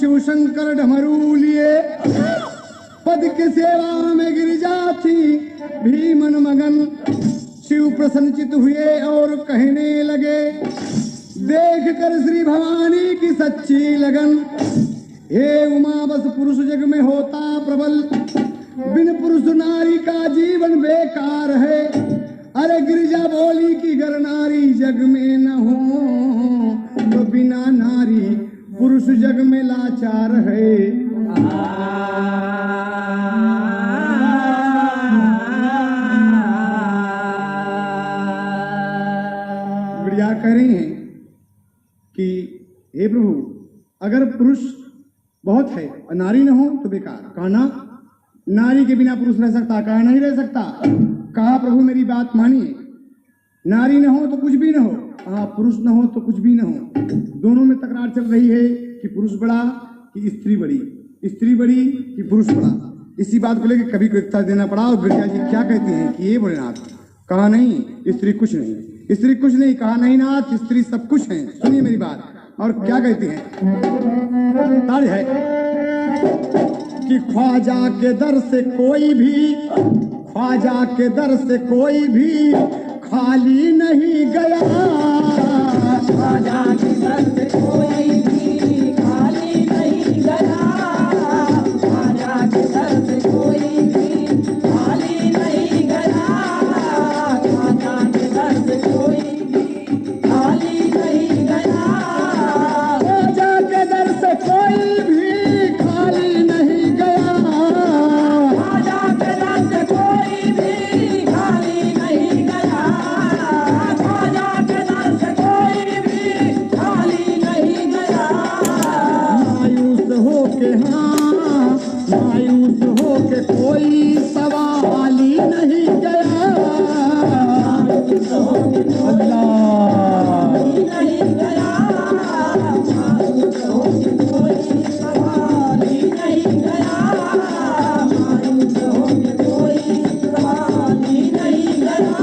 शिव शंकर डमरू लिए, पद की सेवा में गिरिजा थी भीमन मगन। शिव प्रसन्नचित हुए और कहने लगे, देख कर श्री भवानी की सच्ची लगन। हे उमा बस पुरुष जग में होता प्रबल, बिन पुरुष नारी का जीवन बेकार है। अरे गिरिजा बोली कि गर नारी जग में न हो तो बिना नारी पुरुष जग में लाचार है। गिरिजा कह रही हैं कि हे प्रभु, अगर पुरुष बहुत है और नारी न हो तो बेकार। कहा ना, नारी के बिना पुरुष रह सकता? कहा नहीं रह सकता। कहा प्रभु मेरी बात मानिए, नारी न हो तो कुछ भी न हो, कहा पुरुष न हो तो कुछ भी न हो। दोनों में तकरार चल रही है कि पुरुष बड़ा कि स्त्री बड़ी, स्त्री बड़ी कि पुरुष बड़ा। इसी बात को लेकर कभी को एकता देना पड़ा। और गिरिजा जी क्या कहते हैं कि ये भोलेनाथ, कहा नहीं स्त्री कुछ नहीं, स्त्री कुछ नहीं। कहा नहीं नाथ, स्त्री सब कुछ है। सुनिए मेरी बात। और क्या कहते हैं, ताज है कि ख्वाजा के दर से कोई भी, ख्वाजा के दर से कोई भी खाली नहीं गया। ख्वाजा के दर से कोई भी खाली नहीं गया। ख्वाजा के दर से कोई भी खाली नहीं गया। ख्वाजा के दर से कोई भी खाली नहीं गया। ख्वाजा के दर से कोई भी खाली नहीं गया। ख्वाजा के दर से कोई भी खाली नहीं गया। ख्वाजा के दर से कोई भी खाली नहीं गया। मायूस हो के, हाँ मायूस हो के कोई सवाल ही नहीं गया। मायूस हो के कोई नहीं गया। मायूस हो के कोई सवाल ही नहीं गया। मायूस हो के कोई सवाल ही नहीं गया।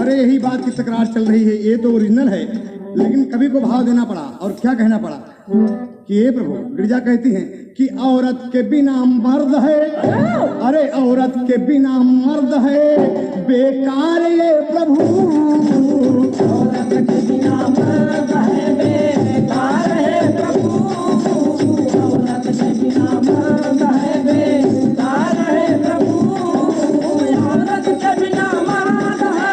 अरे यही बात की तकरार चल रही है। ये तो ओरिजिनल है, लेकिन कवि को भाव देना पड़ा। और क्या कहना पड़ा कि हे प्रभु, गिरिजा कहती हैं कि औरत के बिना मर्द है। अरे औरत के बिना मर्द है बेकार ये प्रभु। औरत के बिना मर्द है बेकार है प्रभु। औरत के बिना मर्द है बेकार है प्रभु। औरत के बिना मर्द है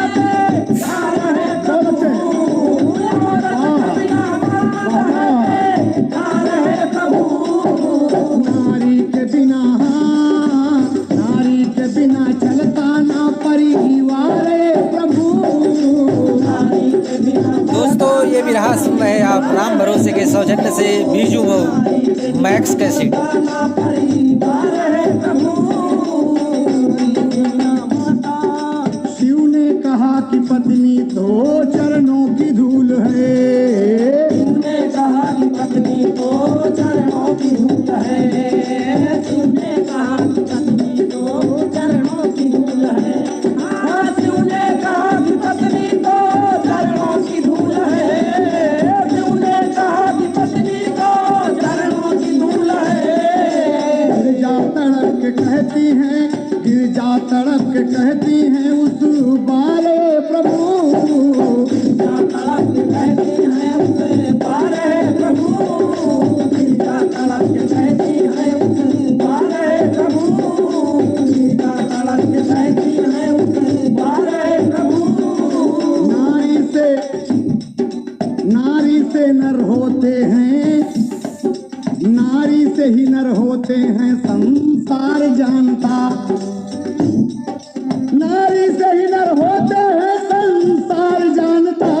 बेकार है प्रभु। औरत के बिना मर्द है बेकार है प्रभु। नारी के बिना, नारी के बिना चलता ना परिवार प्रभु। नारी के बिना। दोस्तों ये विरहा सुन रहे हैं आप राम भरोसे के सौजन्य से बीजू बहू मैक्स कैसेट। शिव ने कहा कि पत्नी तो चरणों की धूल है। शिव ने कहा कि पत्नी तो चरणों की धूल है। शिव ने कहा कि पत्नी तो चरणों की धूल है। हाँ, शिव ने कहा कि पत्नी तो चरणों की धूल है। शिव ने कहा कि पत्नी तो चरणों की धूल है। गिरजा तड़प के कहती हैं, गिरजा तड़प के कहती हैं उस बारे प्रभु। गिरजा तड़प के कहती हैं उस बारे प्रभु। गिरजा तड़प के कहती हैं उस बारे प्रभु। गिरजा तड़प के कहती हैं उस बारे प्रभु। नारी से नर होते हैं, नारी से ही नर होते हैं संसार जानता। नारी से ही नर होते हैं संसार जानता।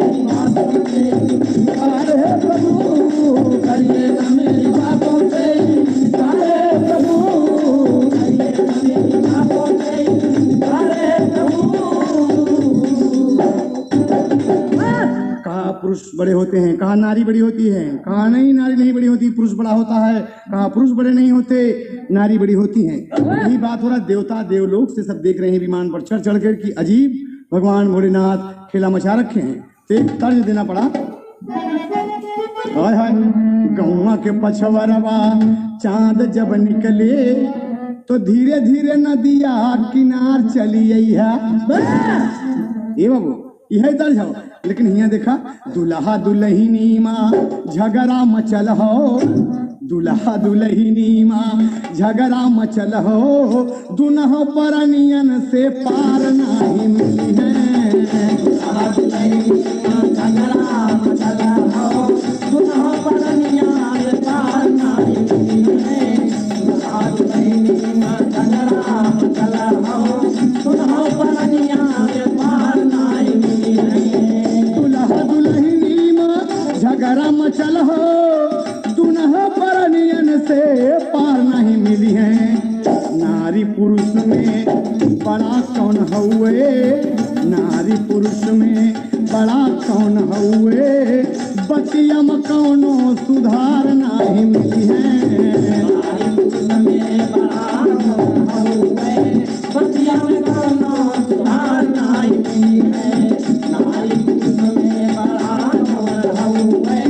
मेरी बातों से प्यार है प्रभु करिएगा मेरी बातों से प्यार है प्रभु करिएगा मेरी बातों से प्यार है प्रभु। कहा पुरुष बड़े होते हैं, कहा नारी बड़ी होती है, कहा नहीं नारी नहीं बड़ी होती, पुरुष बड़ा होता है, कहा पुरुष बड़े नहीं होते, नारी बड़ी होती हैं। यही बात हो रहा, देवता देवलोक से सब देख रहे हैं विमान पर चढ़ चढ़ कर कि अजीब भगवान भोलेनाथ खेला मचा रखे हैं। तो एक तर्ज देना पड़ा, हाय हाय गौवा के पछवरवा चांद जब निकले तो धीरे धीरे नदिया किनार चली आई है। ये बाबू यही तर्ज हो, लेकिन यहाँ देखा दुल्हा दुल्हनी माँ झगड़ा मचल हो, दुल्हा दुल्हनी माँ झगड़ा मचल हो, दुनहो परनियन से पार नहीं मिली है। दुल्हा दुल्हनी माँ झगड़ा मचल हो, दुनहो परनियन से पार नहीं मिली है। दुल्हा दुल्हनी माँ झगड़ा मचल हो, दुनहो परनियन से पार नहीं मिली है। दुल्हा दुल्हनी माँ झगड़ा मचल हो, दुनहो परनियन से पार नहीं मिली है। नारी पुरुष में बड़ा कौन हुए, नारी पुरुष में बड़ा कौन हुए, बतिया में कौनो सुधार नहीं मिली है। नारी पुरुष में बड़ा कौन हुए, बतिया में कौनो सुधार नहीं मिली है। नारी पुरुष में बड़ा कौन हुए,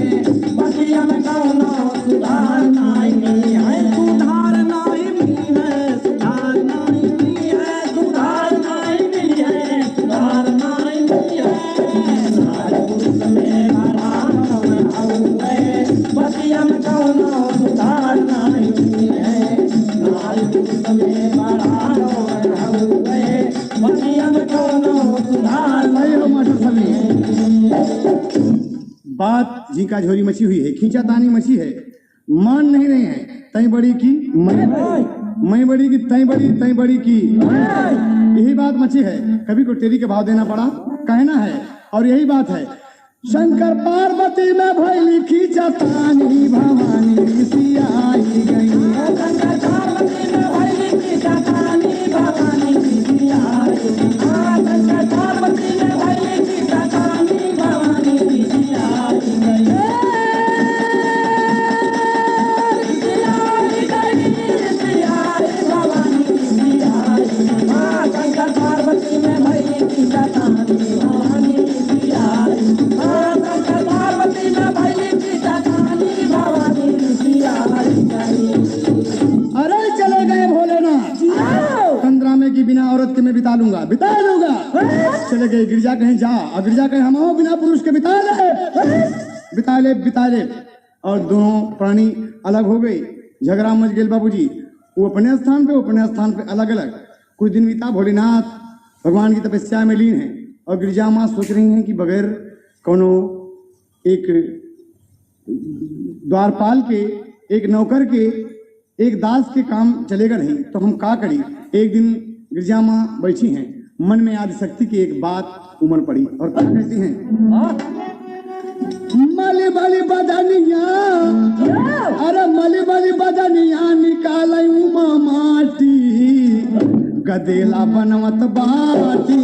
बतिया में कौनो सुधार नहीं मिली है। सुधार नहीं मिली है, सुधार नहीं मिली है, सुधार नहीं मिली है, सुधार नहीं मिली है। नारी पुरुष में बड़ा कौन हुए, बतिया में कौनो सुधार नहीं मिली है। नारी पुरुष में बड़ा कौन हुए, बतिया में कौनो सुधार सही हो मास्टर सभी। नहीं। बात झीका झोरी मची हुई है, खींचा तानी मची है, मान नहीं रहे हैं। तई बड़ी की मैं बड़ी की तई बड़ी की, यही बात मची है। कभी को टेरी के भाव देना पड़ा, कहना है, और यही बात है। शंकर पार्वती में भैली खींचा तानी, भवानी ऋषि आई गई। शंकर पार्वती में भैली खींचा तानी, भवानी ऋषि आई गई। शंकर पार्वती में भैली खींचा तानी, भवानी ऋषि आई गई। ऋषि आई गई, ऋषि आई, भवानी ऋषि आई गई। शंकर पार्वती में भैली खींचा तानी, भवानी ऋषि आई गई। शंकर पार्वती में भैली खींचा तानी, भवानी ऋषि आई गई। अरे चले गए भोलेनाथ, संग्रामे की बिना औरत के मैं बिता लूंगा। चले गए गिरजा कहीं जा, और गिरजा कहीं हम हो बिना पुरुष के बिता ले। और दोनों प्राणी अलग हो गए, झगड़ा मच गए बाबूजी। वो अपने स्थान पे अलग अलग। कुछ दिन बीता, भोलेनाथ भगवान की तपस्या में लीन है, और गिरजा माँ सोच रही हैं कि बगैर कोनो एक द्वारपाल के, एक नौकर के, एक दास के काम चलेगा नहीं, तो हम का करी। एक दिन गिरजा माँ बैठी हैं, मन में आदिशक्ति की एक बात उमड़ पड़ी, और क्या कहती हैं, मली बली बदनिया, अरे मली बली बदनिया निकाल उमा माटी, गदेला बनवत बाटी,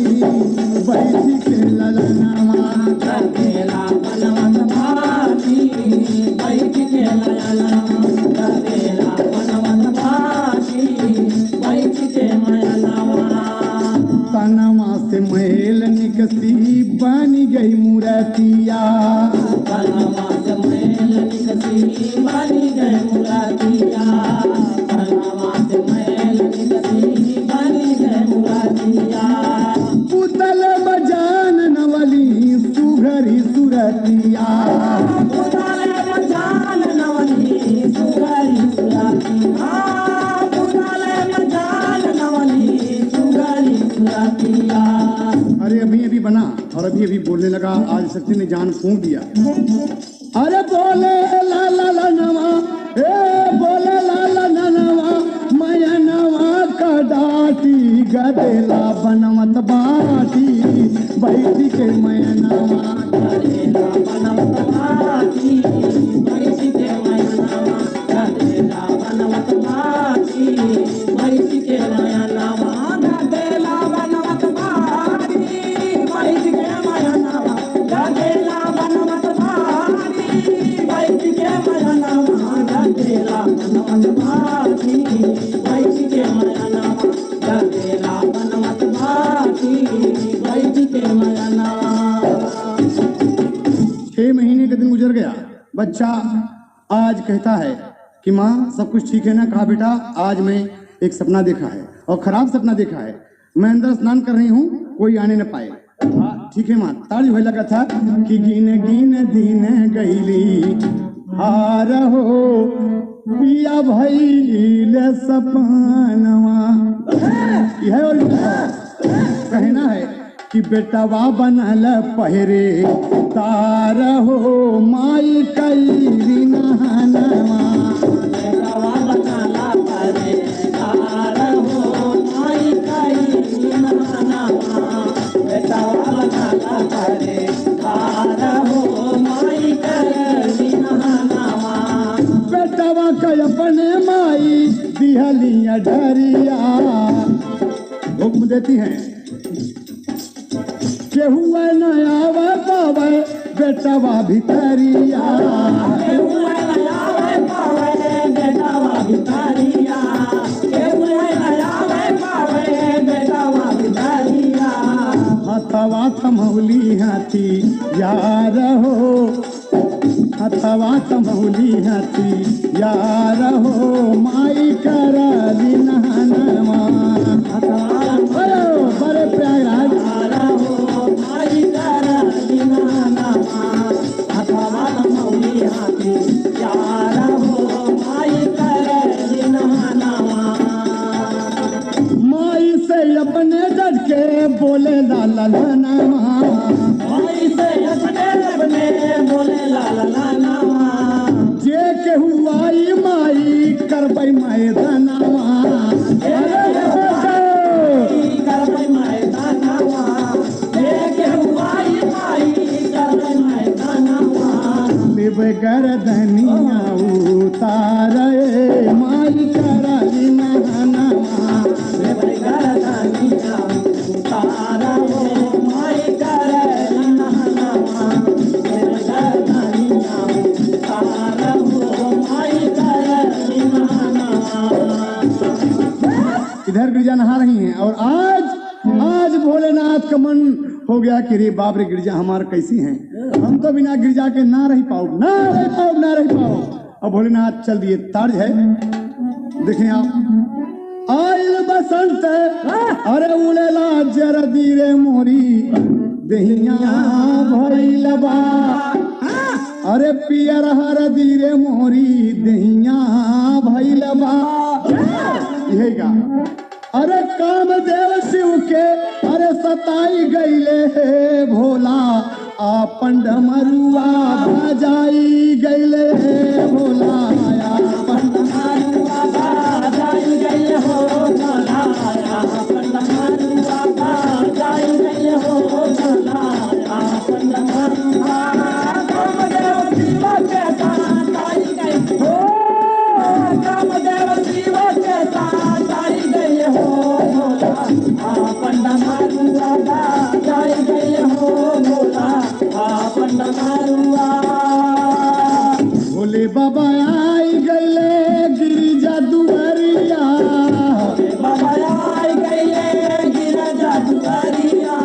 बैठी के ललनावा, गदेला बनवत बाटी, बैठी के ललनावा, गदेला बनवत बाटी, बैठी के ललनावा। तनवा से महल निकसी बनी गई मूर्तिया, तनवा से महल निकसी बनी गई मूर्तिया, तनवा से महल निकसी बनी गई मूर्तिया। पुतल बजान नवली सुघरी सुरतिया, पुतल बजान नवली सुघरी सुरतिया, पुतल बजान नवली सुघरी सुरतिया। अरे अभी बना, और अभी बोलने लगा। आज शक्ति ने जान फूंक दिया। अरे बोले ला ला ला नवा, बोले ला ला ला नवा, मैं नवा का डाटी, गदेला बनवत बाटी, बैठी के मैं नवा। बनमत भागी बैठ के मरनवा जगेला बनमत भागी बैठ के मरनवा जगेला बनमत भागी बैठ के मरनवा। 6 महीने का दिन गुजर गया। बच्चा आज कहता है कि माँ सब कुछ ठीक है ना। कहा बेटा आज मैं एक सपना देखा है और खराब सपना देखा है। मैं अंदर स्नान कर रही हूँ, कोई आने न पाए। ठीक है माँ। ताड़ी हुए लगा था कि गिन गिन दिन गईली हार हो पिया भइल सपनवा। यह और कहना है कि बेटवा बनल पहरे तार हो माई कैली नहनवा। बेटवा बनला परे तार हो माई कैली नहनवा। बेटवा बनला परे तार हो माई कैली नहनवा। बेटवा का अपने माई दिहलिया डरिया हुक्म देती हैं केहुआ न आवे पावे बेटवा भितरिया। केहुआ न आवे पावे बेटवा भितरिया। केहुआ न आवे पावे बेटवा भितरिया। हथवा थमौली हाथी यार हो हथवा थमौली हाथी यार हो माई करली नहनवा। बड़े प्रयागराज माई से अपने डट के बोले लाला नामा। माई से अपने बोले लाला नामा। जे केहू आई माई करबै माए दनावा। करबै माए दनावा। जे केहू आई माई करबै माए दनावा। लेबै गरदनिया उतारे माई करली नहनवा। लेबै गरदनिया उतारे माई करली नहनवा। लेबै गरदनिया उतारे माई करली नहनवा। इधर गिरजा नहा रही हैं और आज भोलेनाथ का मन हो गया कि रे बाप रे गिरजा हमारे कैसी हैं। हम तो बिना गिरजा के ना रह पाओ। अब भोलेनाथ चल दिए। तर्ज है देखें आप। आइल बसंत अरे उड़ेला जरदी रे मोरी दहिया भइल बा। अरे पियर हरदी रे मोरी दहिया भइल बा। यही का अरे कामदेव शिव के अरे सताई गईले हे भोला आपन डमरुआ बजाई गईले हे भोला आपन डमरुआ बजाई गईले हो भोला। आपन डमरुआ बजाई गईले हो भोला। आपन डमरुआ कामदेव शिव के सताई गई हो। कामदेव शिव के सताई गईले हो भोला। आपन डमरुआ बजाई गईले हो भोला। आपन डमरुआ। भोले बाबा आई गईले गिरिजा दुआरिया। भोले बाबा आई गईले गिरिजा दुआरिया।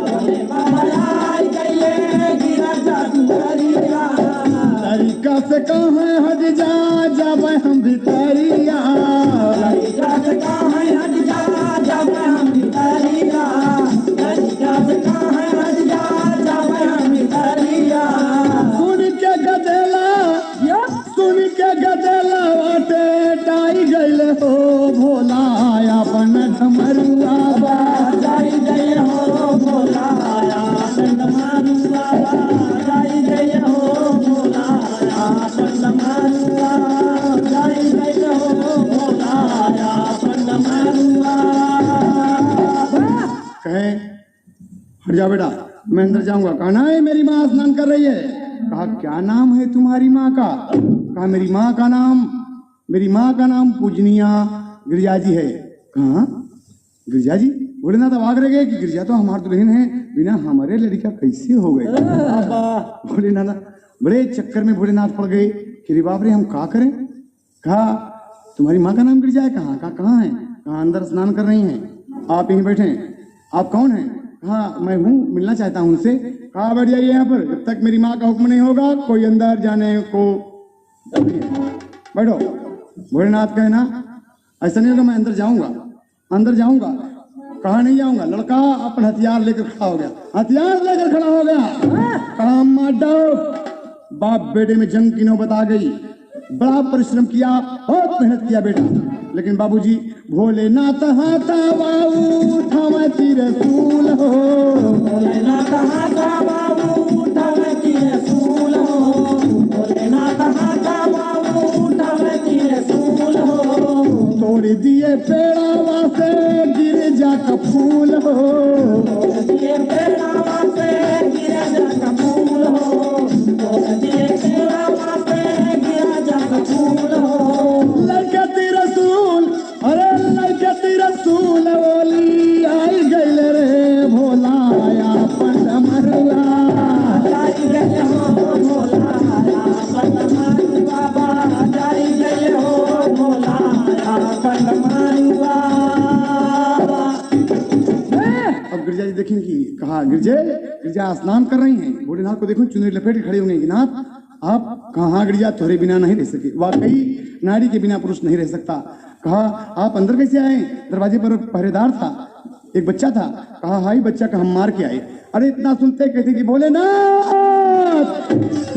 भोले बाबा आई गईले गिरिजा दुआरिया। तरीका से कहाँ हट जा जावे हम भितरिया। तरीका से कहाँ हट जा जावे हम भितरिया। तरीका से कहाँ हट जा जावे हम भितरिया। सुन के गदेला वाटे टाई गईले हो भोला आपन डमरुआ बजाई गईले हो भोला। आपन डमरुआ बजाई गईले हो भोला। आपन डमरुआ बजाई गईले हो भोला। आपन डमरुआ। कहे हट जा बेटा मैं अंदर जाऊंगा। कहा ना मेरी माँ स्नान कर रही है। कहा क्या नाम है तुम्हारी माँ का। कहा मेरी माँ का नाम पूजनिया गिरिजा जी है। कहा गिरिजा जी भोलेनाथ अवाक रह गए कि गिरजा तो हमारे दुल्हन है, बिना हमारे लड़का कैसे हो गए। भोलेनाथ बड़े चक्कर में भोलेनाथ पड़ गए कि रे बाप रे हम क्या करें। कहा तुम्हारी माँ का नाम गिरजा है, कहाँ कहाँ है, कहाँ अंदर स्नान कर रही हैं, आप यहीं बैठे हैं, आप कौन हैं, हाँ मैं हूँ, मिलना चाहता हूँ उनसे। कहा बैठ जाइए यहाँ पर, जब तक मेरी माँ का हुक्म नहीं होगा कोई अंदर जाने को बैठो। भोलेनाथ कहे ना ऐसा नहीं होगा, मैं अंदर जाऊंगा, अंदर जाऊंगा। कहा नहीं जाऊंगा, लड़का अपन हथियार लेकर खड़ा हो गया, हथियार लेकर खड़ा हो गया। कहा मार दो। बाप बेटे में जंग की नौबत आ गई, बड़ा परिश्रम किया, बहुत मेहनत किया बेटा, लेकिन बाबूजी भोलेनाथ हाथा बाबू थमती रसूल हो, भोलेनाथ हाथा बाबू थमती रसूल हो, भोलेनाथ हाथा बाबू थमती रसूल हो, तोड़ दिए पेड़ावा से गिरजा का फूल हो, तोड़ दिए पेड़ावा से गिरजा का फूल हो, तोड़ दिए पेड़ावा से गिरजा का फूल हो। लड़कती रसूल, अरे लड़कती रसूल बोली आई गई रे भोला या पंड मरुआ, जाई गए हो भोला या पंड मरुआ, बाबा जाई गए हो भोला या पंड मरुआ। अब गिरजा जी देखें कि कहा गिरजा स्नान कर रही हैं, भोलेनाथ को देखो चुनरी लपेट के खड़े होंगे कि नाथ आप कहाँ, गिरजा तोहरे बिना नहीं रह सके, वाकई नारी के बिना पुरुष नहीं रह सकता। कहा आप अंदर कैसे आए, दरवाजे पर पहरेदार था, एक बच्चा था। कहा हाई बच्चा का हम मार के आए। अरे इतना सुनते कहते कि भोलेनाथ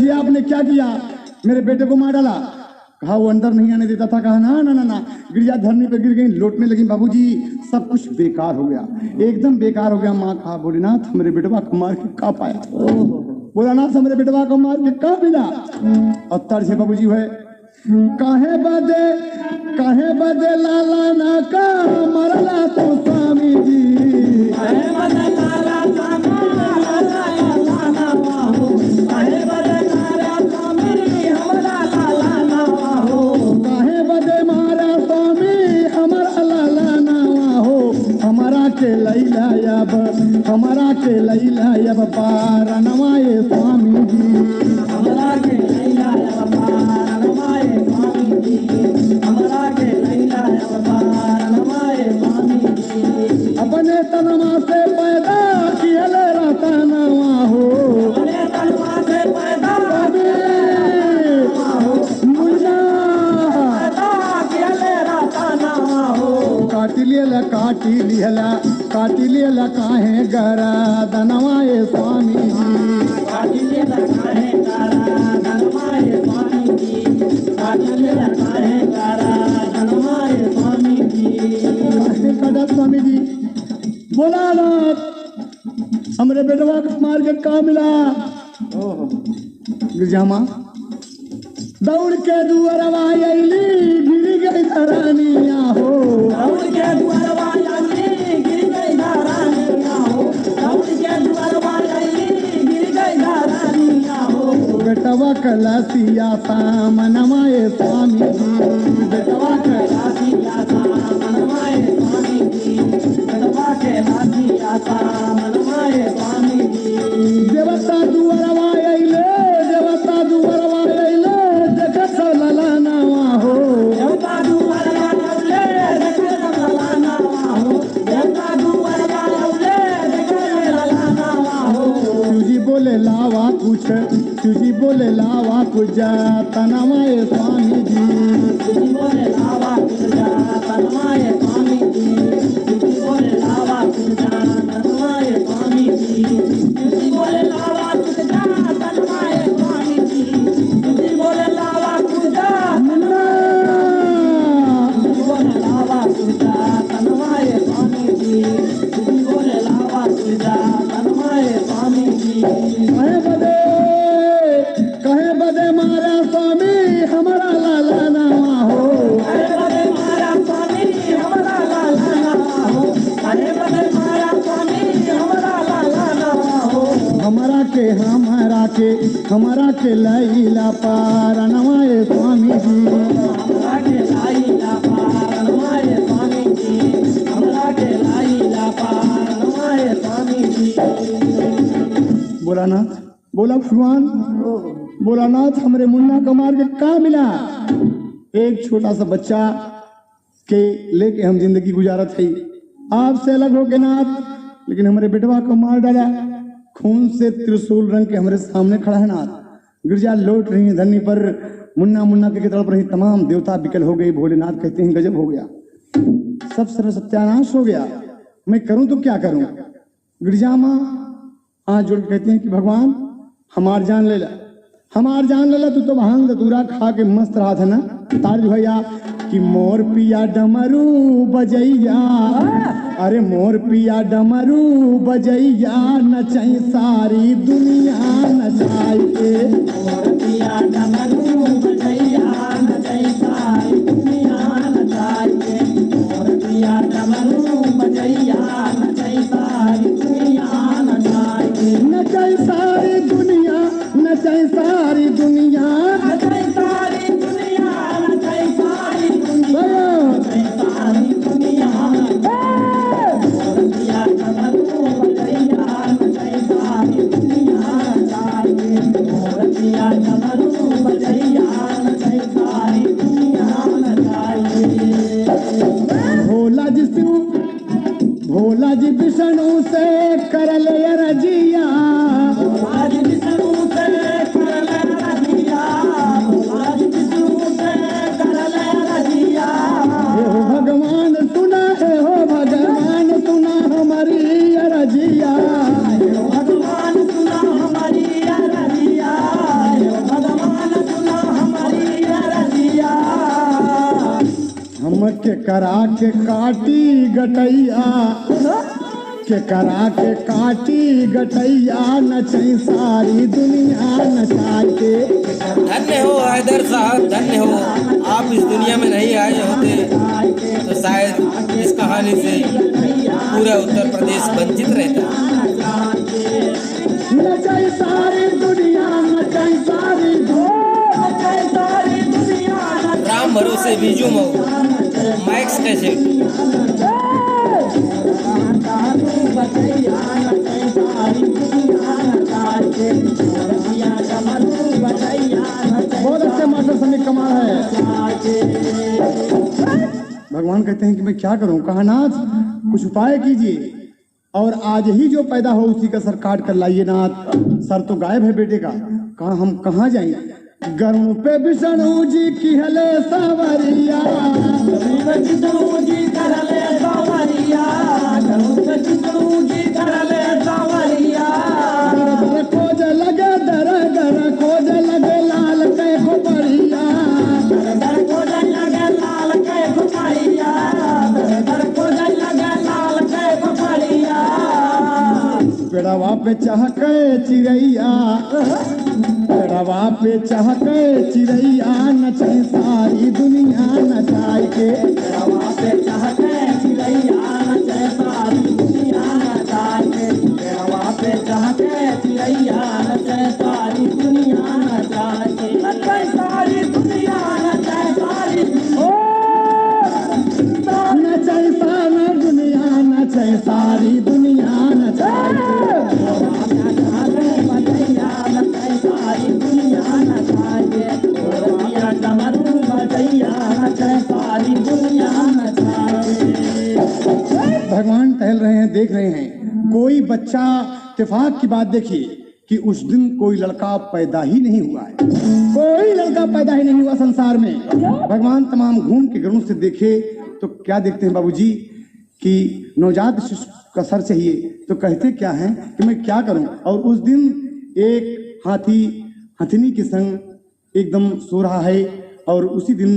ये आपने क्या किया, मेरे बेटे को मार डाला। कहा वो अंदर नहीं आने देता था। कहा ना ना ना ना, गिरजा धरनी पर गिर गई, लौटने लगी, बाबूजी सब कुछ बेकार हो गया, एकदम बेकार हो गया। माँ कहा भोलेनाथ हमारे बेटवा को मार के का पाया, भोलेनाथ हमारे बेटवा को मार के का मिला। और तर्ज है बाबूजी है काहे बदे लाला ना का मरला तो स्वामी जी, काहे बदे लाला स्वामी लाला ना वाहो, काहे बदे लाला स्वामी हमरा लाला ना वाहो, काहे बदे मारा स्वामी हमारा लाला ना वाहो, हमारा के लैला यब पार नवाए स्वामी जी, हमरा के लैला यब पार नवाए स्वामी जी, हमरा के लैला यब पार नवाए स्वामी जी। अपने तनमा से पैदा किया रहता नवा हो, अपने तनमा से पैदा मुन्ना किया रहता ना हो, काटी लियला काहे गरा दनवाए स्वामी जी, काटिले काहे कारा धनवाए स्वामी जी, काटिले काहे कारा धनवाए स्वामी जी। कदा स्वामी जी बोला ना हमरे बेटवा को मार के का मिला। गिरजा माँ दौड़ के दुअरवा अइली गिर गई धरानिया हो, दौड़ के दुअरवा अइली गिर गई धरानिया हो, दौड़ के दुअरवा अइली गिर गई धरानिया हो, बेटवा कलसिया सामनवाए स्वामी जी, बेटवा के लासिया सामनवाए स्वामी जी, बेटवा के लासिया सामनवाए स्वामी जी। देवता दुअरवा अइले देखत ललनवा हो, देवता दुअरवा अइले देखत ललनवा हो, देवता दुअरवा अइले देखत ललनवा हो। तुझी बोले लावा कुछ तनवाए स्वामी जी, तुझी बोले लावा कुजा तनवाए स्वामी जी, तुझी बोले लावा कुजा तनवाए स्वामी जी, तुझी बोले लावा कुजा तनवाए स्वामी जी, तुझी बोले लावा कुजा मुन्ना तुझी बोले लावा कुजा तनवाए स्वामी जी, तुझी बोले लावा कुजा तनवाए स्वामी जी। कहे बदे मारा स्वामी हमारा लाला नवा हो, अरे बदे मारा स्वामी हमरा लाला नवा हो, अरे बदे मारा स्वामी हमरा लाला नवा हो, हमारा के लैला पार नवाए स्वामी जी, हमरा के लाइला पार नवाए स्वामी जी, हमरा के लाइला पार बोला नाथ, बोला भगवान, बोला नाथ हमरे मुन्ना को मार के का मिला? एक छोटा सा बच्चा के लेके हम जिंदगी गुजारत है, आपसे अलग हो के नाथ, लेकिन हमारे बेटवा को मार डाला, खून से त्रिशूल रंग के हमारे सामने खड़ा है नाथ। गिरजा लौट रही है धरनी पर, मुन्ना मुन्ना के तड़प रही, तमाम देवता बिकल हो गए। भोलेनाथ कहते हैं गजब हो गया, सब सर्व सत्यानाश हो गया, मैं करूं तो क्या करूं? गिरजा माँ हाथ जोड़ कहते हैं कि भगवान हमार जान ले ला, हमार जान ले ला, तू तो भांग धतूरा खा के मस्त रहा था ना। ताज भैया कि मोर पिया डमरू बजैया, अरे मोर पिया डमरू बजैया, नचाई सारी दुनिया नचाई के। मोर पिया डमरू बजैया, नचाई सारी दुनिया नचाई के। मोर पिया डमरू बजैया, नचाई सारी दुनिया नचाई के। नचाई सारी दुनिया, नचाई सारी दुनिया, नचाई सारी दुनिया, नचाई सारी दुनिया, नचाई सारी दुनिया। मोर पिया डमरू बजैया, नचाई सारी दुनिया नचाई के। मोर पिया डमरू बजैया, नचाई सारी दुनिया नचाई के। भोला जी विष्णु से करल रजिया, आज विष्णु से करल रजिया, आज विष्णु से करल रजिया। हे हो भगवान सुना, हे हो भगवान सुना हमारी रजिया, हे भगवान सुना हमारी रजिया, हे भगवान सुना हमारी रजिया। हम के करा के काटी गटैया, के करा के काटी गटैया, नचाई सारी दुनिया नचाई के। धन्य हो हैदर साहब, धन्य हो। आप इस दुनिया में नहीं आए होते तो शायद इस कहानी से पूरा उत्तर प्रदेश वंचित रहता। नचाई सारी दुनिया, नचाई सारी नचाई सारी दुनिया, राम भरोसे बीजू मऊ, मैक्स कैसे बजैया, नचाई सारी दुनिया नचाई के। मोर पिया डमरू बजैया, नचाई बहुत अच्छे मास्टर समीर कमाल है। नचाई के। भगवान कहते हैं कि मैं क्या करूं? कहा नाथ कुछ उपाय कीजिए, और आज ही जो पैदा हो उसी का सर काट कर लाइए नाथ। सर तो गायब है बेटे का, कहा हम कहाँ जाएं? गरुड़ पे विष्णु जी की हले सावरिया, विष्णु जी करले सावरिया, विष्णु जी करले सावरिया। दर दर खोज लगे, दर दर खोज लगे लाल के खोपड़िया, दर दर खोज लगे लाल के खोपड़िया, दर दर खोज लगे लाल के खोपड़िया। पेड़वा पे चहके चिड़ैया, पेड़वा पे चहके चिड़ैया, नचाई सारी दुनिया नचाई के। पेड़वा पे चहके चिड़ैया, नचाई सारी दुनिया नचाई के। पेड़वा पे चहके चिड़ैया, नचाई सारी दुनिया नचाई के। नचाई सारी दुनिया, नचाई सारी नचाई सारी दुनिया, नचाई सारी दुनिया नचाई के। बजैया, नचाई सारी दुनिया नचाई के। मोर पिया डमरू बजैया, नचाई सारी दुनिया नचाई के। भगवान टहल रहे हैं, देख रहे हैं कोई बच्चा, इत्तेफाक की बात देखिए कि उस दिन कोई लड़का पैदा ही नहीं हुआ है, कोई लड़का पैदा ही नहीं हुआ संसार में। भगवान तमाम घूम के गरुड़ से देखे तो क्या देखते हैं बाबूजी कि नवजात शिशु का सर चाहिए, तो कहते क्या है कि मैं क्या करूं? और उस दिन एक हाथी हथनी के संग एकदम सो रहा है, और उसी दिन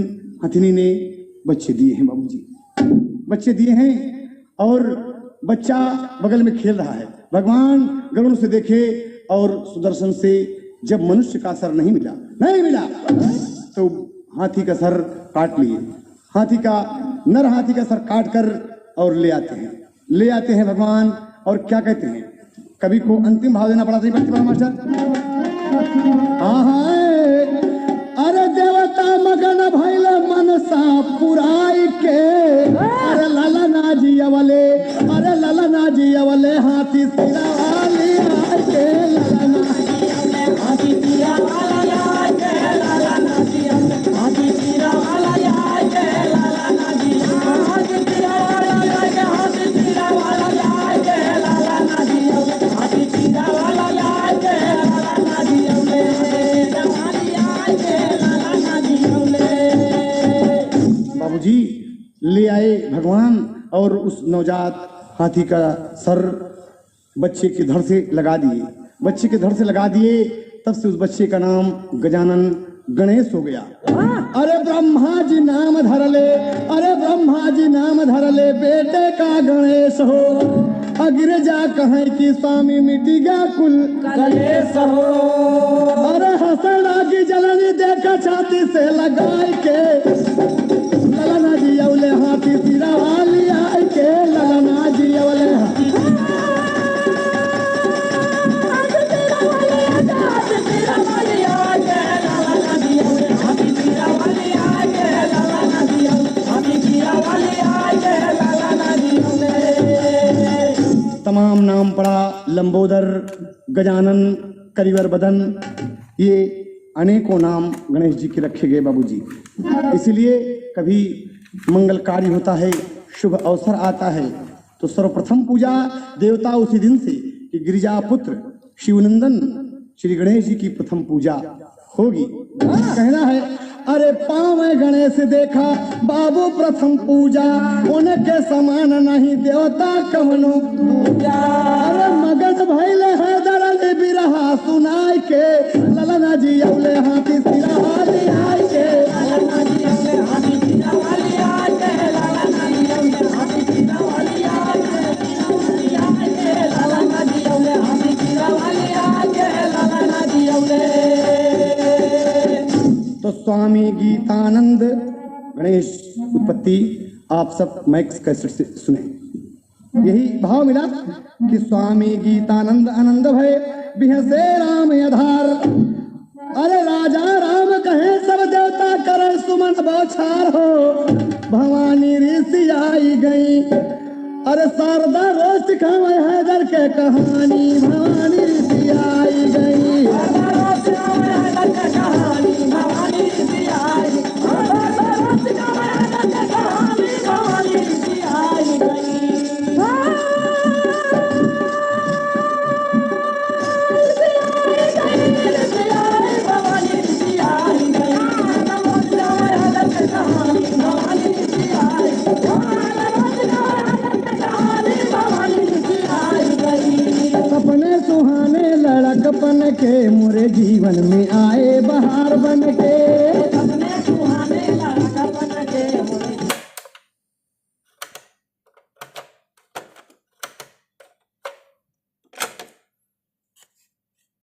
हथनी ने बच्चे दिए हैं बाबूजी, बच्चे दिए हैं, और बच्चा बगल में खेल रहा है। भगवान गरुड़ से देखे और सुदर्शन से जब मनुष्य का सर नहीं मिला तो हाथी का सर काट लिए, हाथी का नर हाथी का सर काट कर और ले आते हैं भगवान। और क्या कहते हैं, कवि को अंतिम भाव देना पड़ा था मास्टर। अरे देवता मगन भइल मनसा पुराई के, अरे ललना जी अवले, अरे ललना जी अवले, हाथी सिरा वाली आके ललना ले आए भगवान और उस नवजात हाथी का सर बच्चे के धड़ से लगा दिए। बच्चे के धड़ से लगा दिए, तब से उस बच्चे का नाम गजानन गणेश हो गया। अरे ब्रह्मा जी नाम धर ले, अरे ब्रह्मा जी नाम धर ले, बेटे का गणेश हो। अगिर जा कहें कि स्वामी मिटी गया कुल कलेश हो। अरे हंसड़ा की जलनी देखा छाती से लगाए के, ललना जी अवले हाथी सिरा वाली आए के, ललना जी अवले तमाम नाम पड़ा, लंबोदर, गजानन, करिवर बदन, ये अनेकों नाम गणेश जी के रखे गए बाबूजी। इसलिए कभी मंगल कार्य होता है, शुभ अवसर आता है, तो सर्वप्रथम पूजा देवता उसी दिन से कि गिरिजा पुत्र शिवनंदन श्री गणेश जी की प्रथम पूजा होगी। कहना है अरे पाँव गणेश देखा बाबू प्रथम पूजा, उनके समान नहीं देवता कवनो पूजा। अरे मगध भैले है दरल बिरहा सुनाई के, ललना जी अवले हाथी सिरा हाली आई के, ललना जी अवले हाथी सिरा वाली आई के, ललना जी अवले हाथी सिरा वाली आई के, ललना जी अवले हाथी सिरा वाली आई के, ललना जी अवले। तो स्वामी गीतानंद गणेश उत्पत्ति आप सब मैक्स कैसेट से सुने। यही भाव मिला कि स्वामी गीतानंद आनंद भय बिहसे राम आधार। अरे राजा राम कहे सब देवता करे सुमन बौछार हो, भवानी ऋषि आई गई। अरे शारदा रोज सिखावे हैदर के कहानी, भवानी ऋषि आई गई। सपने सुहाने लड़कपन के मोरे जीवन में आए बहार बन के।